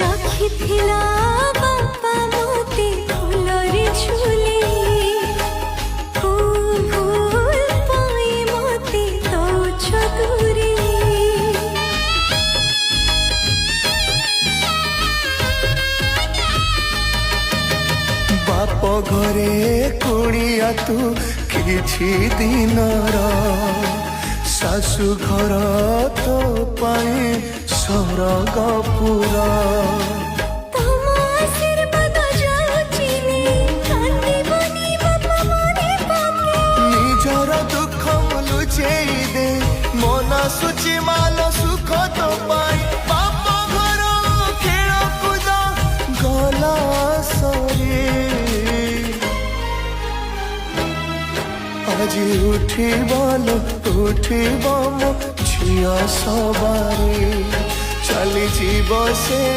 রাখিথিলা বাপা মতে ফুলরে ঝুলি ভুল পাই মতে দৌছ দূরে বাপ ঘরে কুড়িয়া তু কিছু দিনর শাশু ঘর তো পাই স্বর্গপুর নিজর দুঃখ লুচেই দে মন সুচি মাল সুখ তো পাই বাপ ঘর খেলকুদ গলা সরে আজি উঠিবল উঠিব মো ঝিଅ সবারে চালি যাব সে।